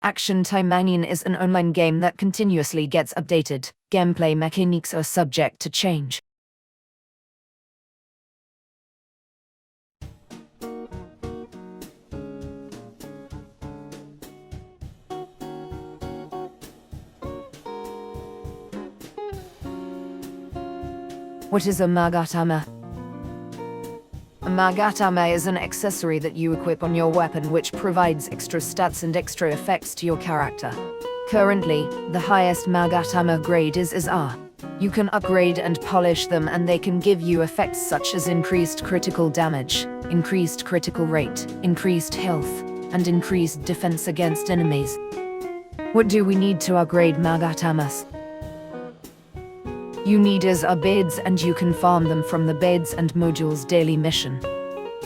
Action Taimanin is an online game that continuously gets updated. Gameplay mechanics are subject to change. What is a Magatama? A Magatama is an accessory that you equip on your weapon which provides extra stats and extra effects to your character. Currently, the highest Magatama grade is R. You can upgrade and polish them and they can give you effects such as increased critical damage, increased critical rate, increased health, and increased defense against enemies. What do we need to upgrade Magatamas? You need are beds and you can farm them from the beds and modules daily mission.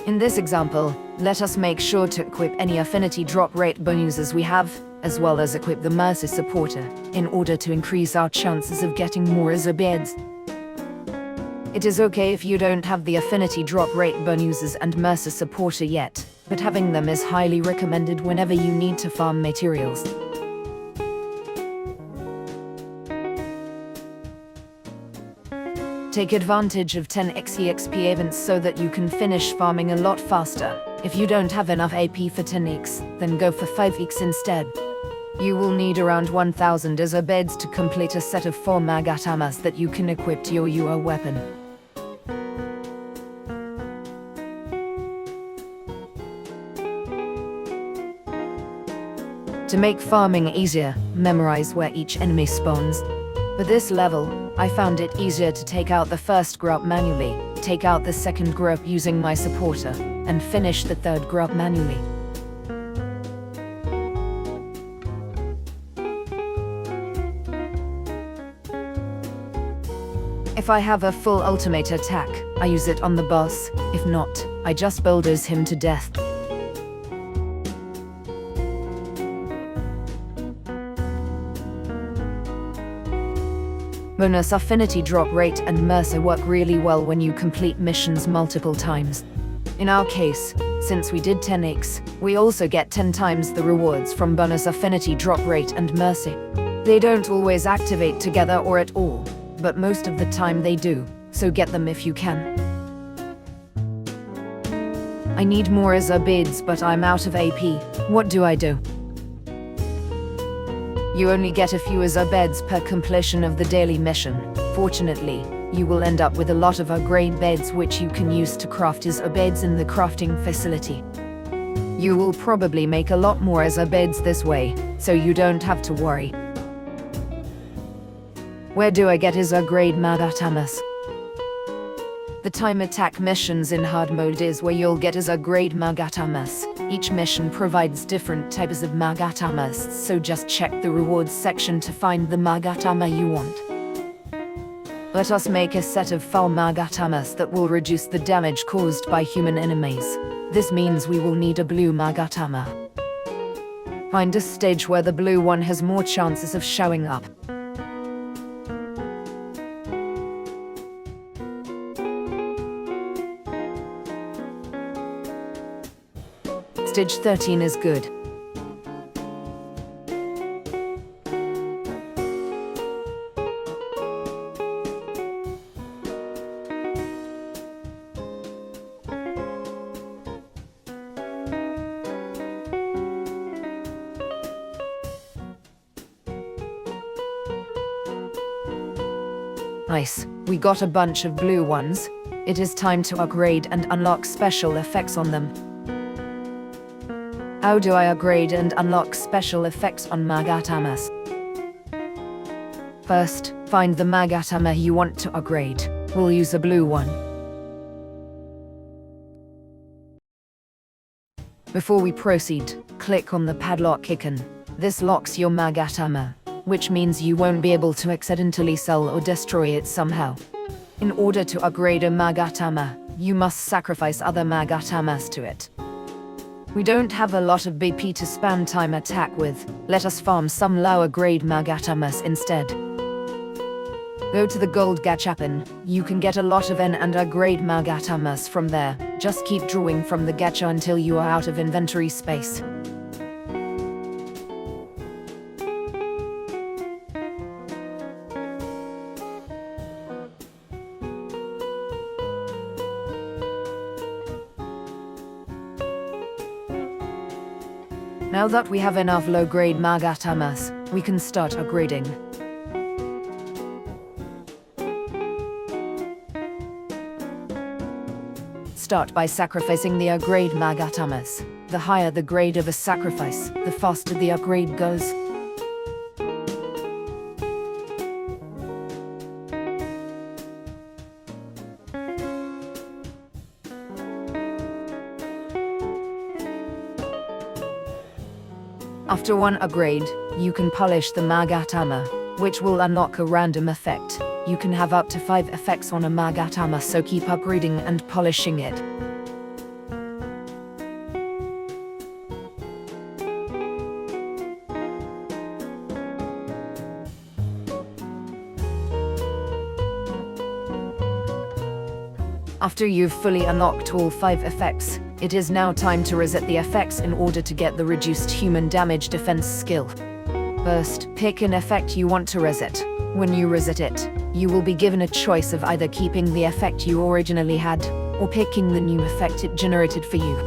In this example, let us make sure to equip any affinity drop rate bonuses we have, as well as equip the Mercy Supporter, in order to increase our chances of getting more beds. It is okay if you don't have the affinity drop rate bonuses and Mercy Supporter yet, but having them is highly recommended whenever you need to farm materials. Take advantage of 10x EXP events so that you can finish farming a lot faster. If you don't have enough AP for 10x, then go for 5x instead. You will need around 1000 beds to complete a set of 4 Magatamas that you can equip to your weapon. To make farming easier, memorize where each enemy spawns. For this level, I found it easier to take out the first group manually, take out the second group using my supporter, and finish the third group manually. If I have a full ultimate attack, I use it on the boss. If not, I just bulldoze him to death. Bonus affinity drop rate and Mercy work really well when you complete missions multiple times. In our case, since we did 10x, we also get 10 times the rewards from bonus affinity drop rate and Mercy. They don't always activate together or at all, but most of the time they do, so get them if you can. I need more beds but I'm out of AP. What do I do? You only get a few beds per completion of the daily mission. Fortunately, you will end up with a lot of upgrade beds which you can use to craft beds in the crafting facility. You will probably make a lot more beds this way, so you don't have to worry. Where do I get upgrade Magatamas? The time attack missions in hard mode is where you'll get upgrade Magatamas. Each mission provides different types of Magatamas, so just check the rewards section to find the Magatama you want. Let us make a set of 4 Magatamas that will reduce the damage caused by human enemies. This means we will need a blue Magatama. Find a stage where the blue one has more chances of showing up. Stage 13 is good. Nice, we got a bunch of blue ones. It is time to upgrade and unlock special effects on them. How do I upgrade and unlock special effects on Magatamas? First, find the Magatama you want to upgrade. We'll use a blue one. Before we proceed, click on the padlock icon. This locks your Magatama, which means you won't be able to accidentally sell or destroy it somehow. In order to upgrade a Magatama, you must sacrifice other Magatamas to it. We don't have a lot of BP to spam time attack with. Let us farm some lower grade Magatamas instead. Go to the gold gachapan. You can get a lot of N and A grade Magatamas from there. Just keep drawing from the gacha until you are out of inventory space. Now that we have enough low-grade Magatamas, we can start upgrading. Start by sacrificing the A-grade Magatamas. The higher the grade of a sacrifice, the faster the upgrade goes. After one upgrade, you can polish the Magatama, which will unlock a random effect. You can have up to 5 effects on a Magatama, so keep upgrading and polishing it. After you've fully unlocked all 5 effects, it is now time to reset the effects in order to get the reduced human damage defense skill. First, pick an effect you want to reset. When you reset it, you will be given a choice of either keeping the effect you originally had, or picking the new effect it generated for you.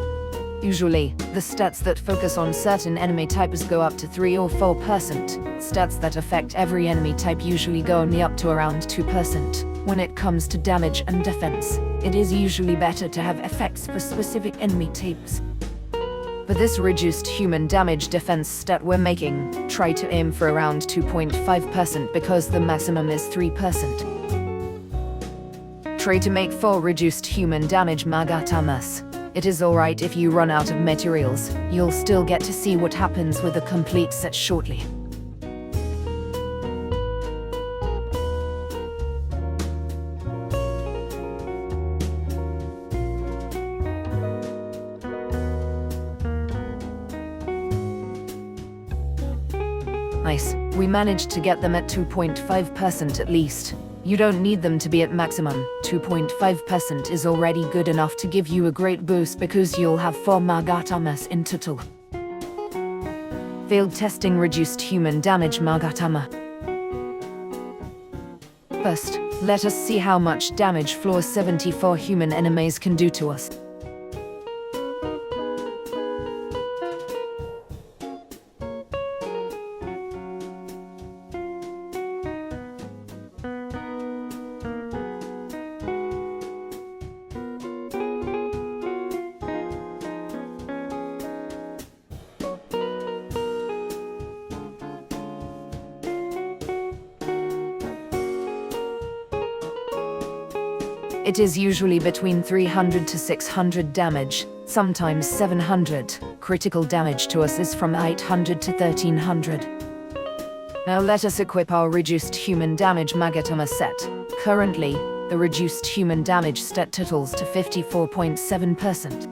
Usually, the stats that focus on certain enemy types go up to 3 or 4%. Stats that affect every enemy type usually go only up to around 2%. When it comes to damage and defense, it is usually better to have effects for specific enemy types. For this reduced human damage defense stat we're making, try to aim for around 2.5% because the maximum is 3%. Try to make 4 reduced human damage Magatamas. It is alright if you run out of materials, you'll still get to see what happens with a complete set shortly. Nice, we managed to get them at 2.5% at least. You don't need them to be at maximum. 2.5% is already good enough to give you a great boost because you'll have 4 Magatamas in total. Failed testing reduced human damage Magatama. First, let us see how much damage floor 74 human enemies can do to us. It is usually between 300 to 600 damage, sometimes 700. Critical damage to us is from 800 to 1300. Now let us equip our reduced human damage Magatama set. Currently, the reduced human damage stat totals to 54.7%.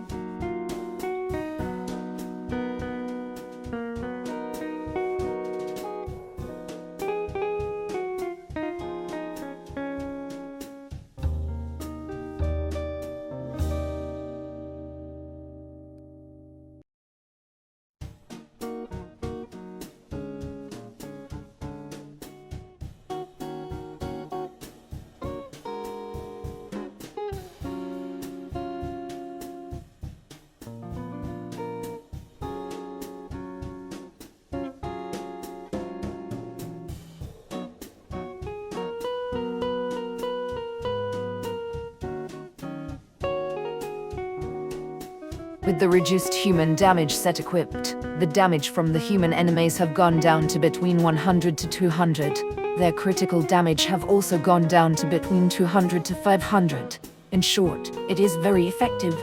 With the reduced human damage set equipped, the damage from the human enemies have gone down to between 100 to 200. Their critical damage have also gone down to between 200 to 500. In short, it is very effective.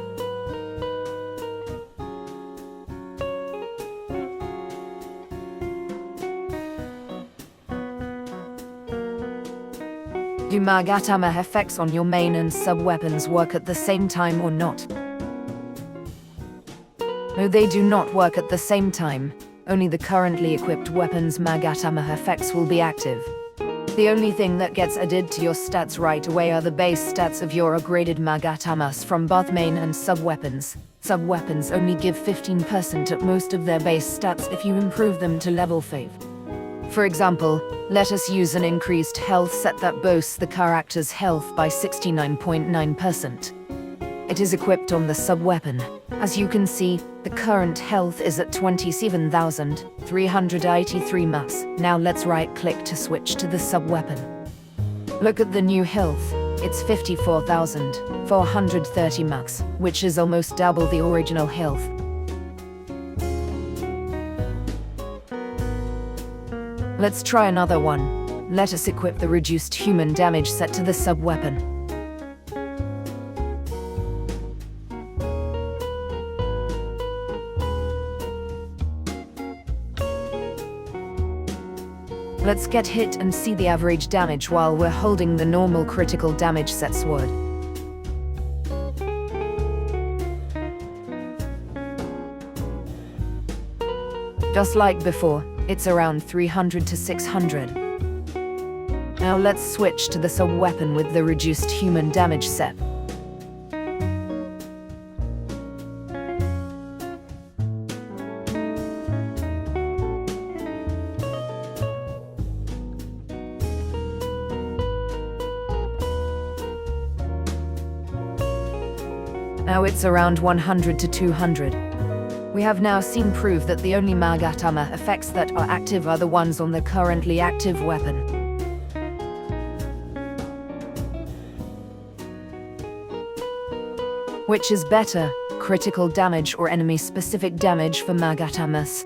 Do Magatama effects on your main and sub-weapons work at the same time or not? No, they do not work at the same time. Only the currently equipped weapons Magatama effects will be active. The only thing that gets added to your stats right away are the base stats of your upgraded Magatamas from both main and sub-weapons. Sub-weapons only give 15% at most of their base stats if you improve them to level 5. For example, let us use an increased health set that boosts the character's health by 69.9%. It is equipped on the sub-weapon. As you can see, the current health is at 27,383 mus. Now let's right-click to switch to the sub-weapon. Look at the new health. It's 54,430 mus, which is almost double the original health. Let's try another one. Let us equip the reduced human damage set to the sub-weapon. Let's get hit and see the average damage while we're holding the normal critical damage set sword. Just like before, it's around 300 to 600. Now let's switch to the sub-weapon with the reduced human damage set. Now it's around 100 to 200. We have now seen proof that the only Magatama effects that are active are the ones on the currently active weapon. Which is better, critical damage or enemy-specific damage for Magatamas?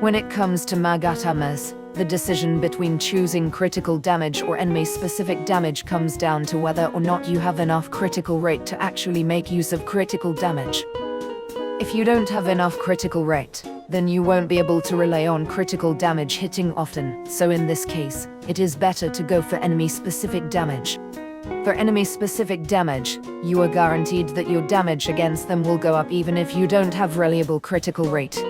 When it comes to Magatamas, the decision between choosing critical damage or enemy-specific damage comes down to whether or not you have enough critical rate to actually make use of critical damage. If you don't have enough critical rate, then you won't be able to rely on critical damage hitting often, so in this case, it is better to go for enemy-specific damage. For enemy-specific damage, you are guaranteed that your damage against them will go up even if you don't have reliable critical rate.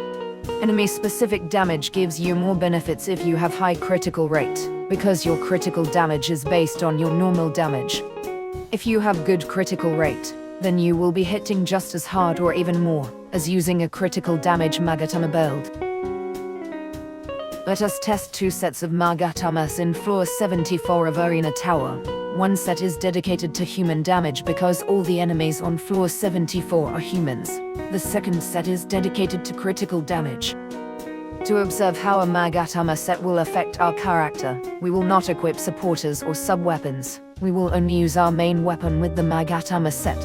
Enemy-specific damage gives you more benefits if you have high critical rate, because your critical damage is based on your normal damage. If you have good critical rate, then you will be hitting just as hard or even more, as using a critical damage Magatama build. Let us test two sets of Magatamas in floor 74 of Arena Tower. One set is dedicated to human damage because all the enemies on floor 74 are humans. The second set is dedicated to critical damage. To observe how a Magatama set will affect our character, we will not equip supporters or sub-weapons. We will only use our main weapon with the Magatama set.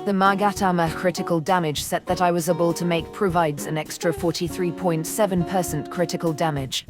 The Magatama critical damage set that I was able to make provides an extra 43.7% critical damage.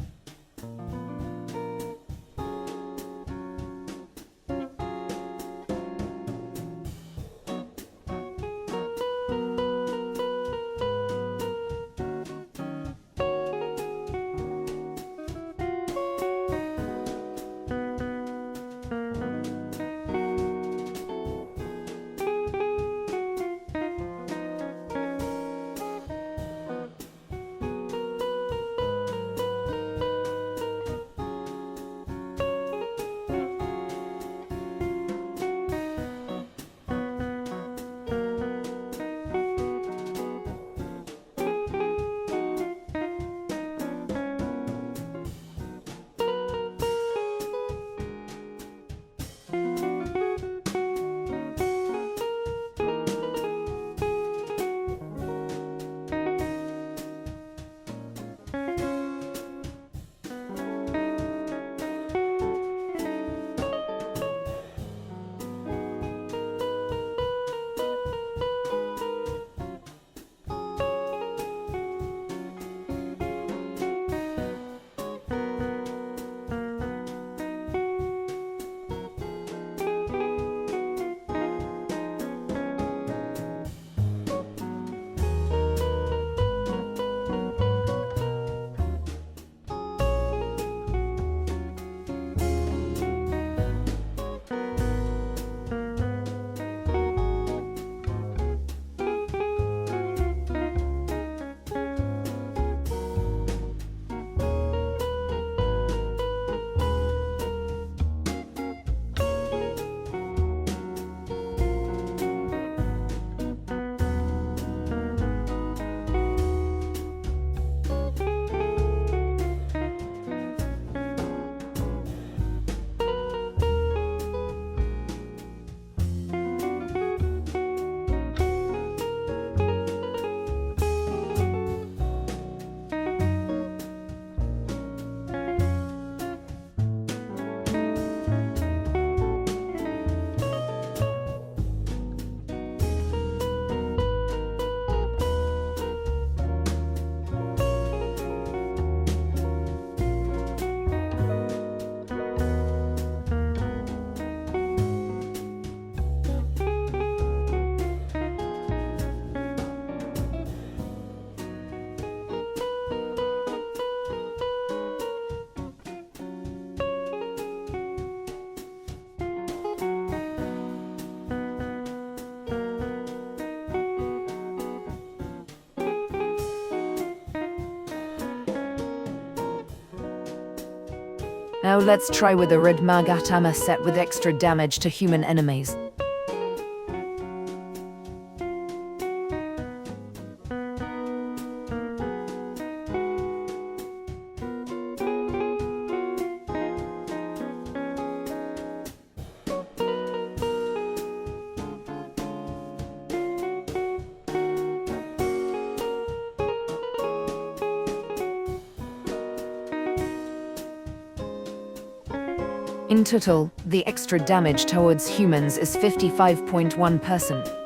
Now let's try with a red Magatama set with extra damage to human enemies. In total, the extra damage towards humans is 55.1%.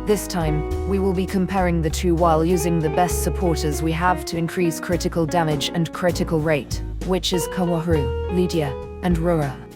This time, we will be comparing the two while using the best supporters we have to increase critical damage and critical rate, which is Kaworu, Lydia, and Raura.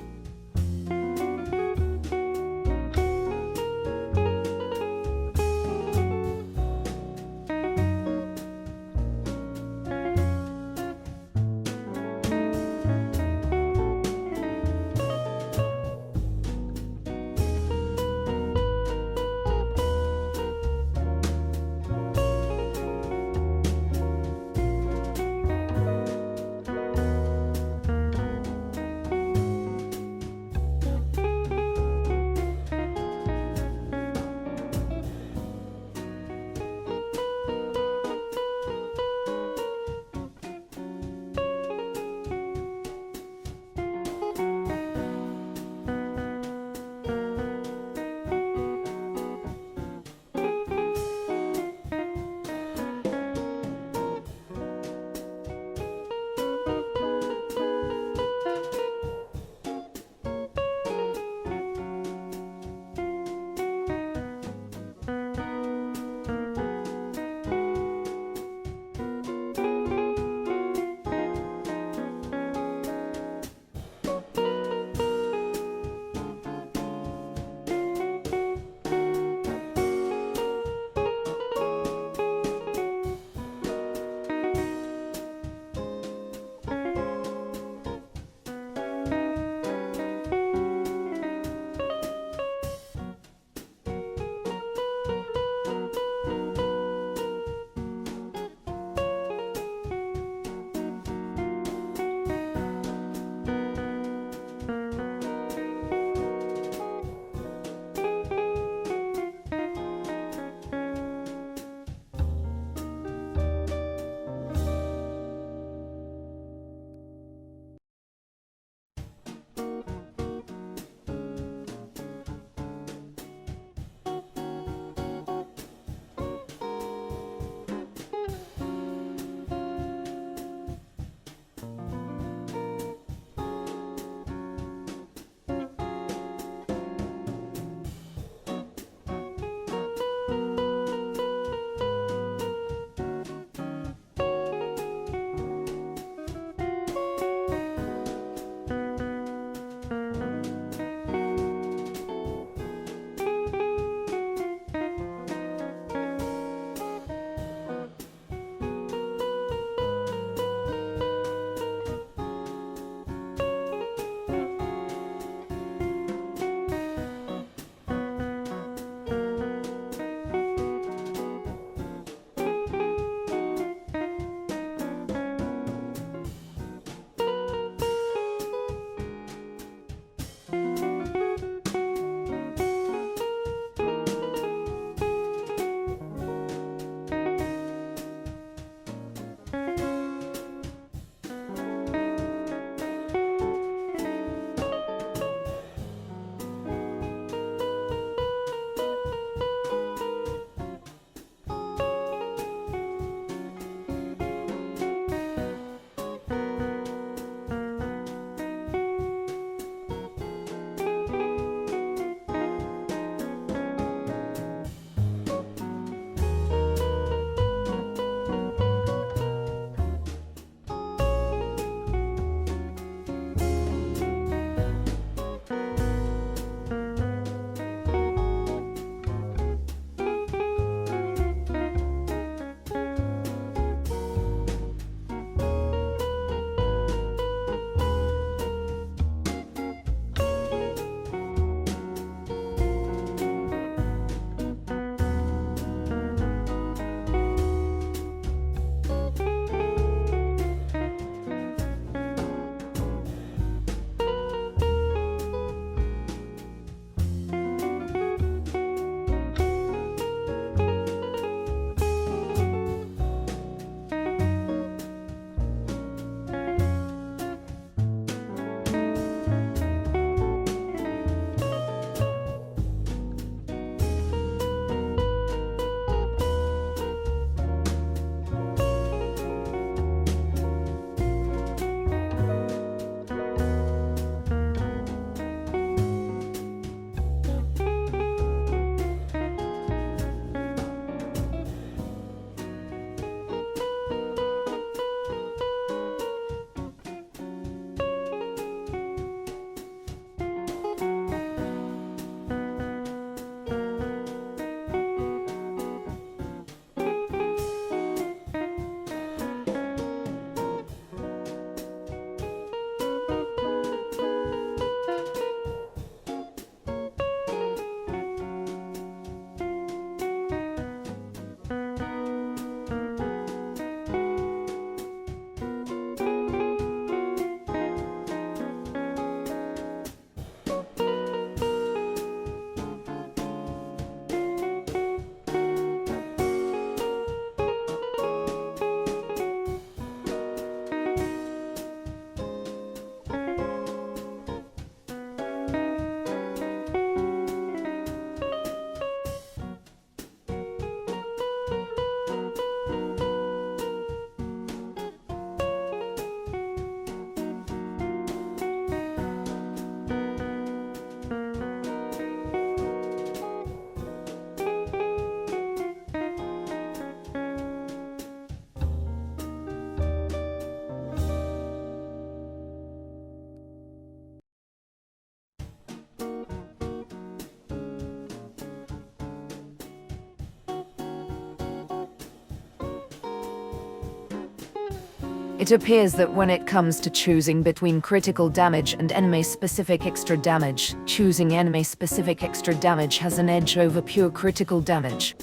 It appears that when it comes to choosing between critical damage and enemy-specific extra damage, choosing enemy-specific extra damage has an edge over pure critical damage.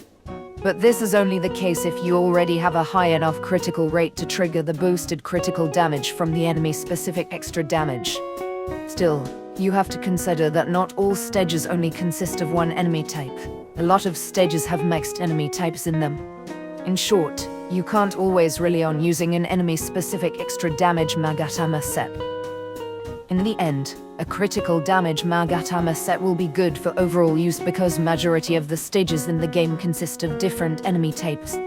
But this is only the case if you already have a high enough critical rate to trigger the boosted critical damage from the enemy-specific extra damage. Still, you have to consider that not all stages only consist of one enemy type. A lot of stages have mixed enemy types in them. In short, you can't always rely on using an enemy-specific extra damage Magatama set. In the end, a critical damage Magatama set will be good for overall use because majority of the stages in the game consist of different enemy types.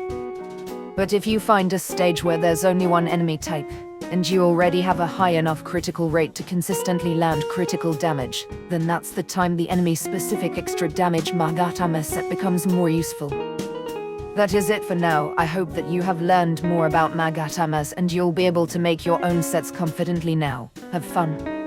But if you find a stage where there's only one enemy type, and you already have a high enough critical rate to consistently land critical damage, then that's the time the enemy-specific extra damage Magatama set becomes more useful. That is it for now. I hope that you have learned more about Magatamas and you'll be able to make your own sets confidently now. Have fun.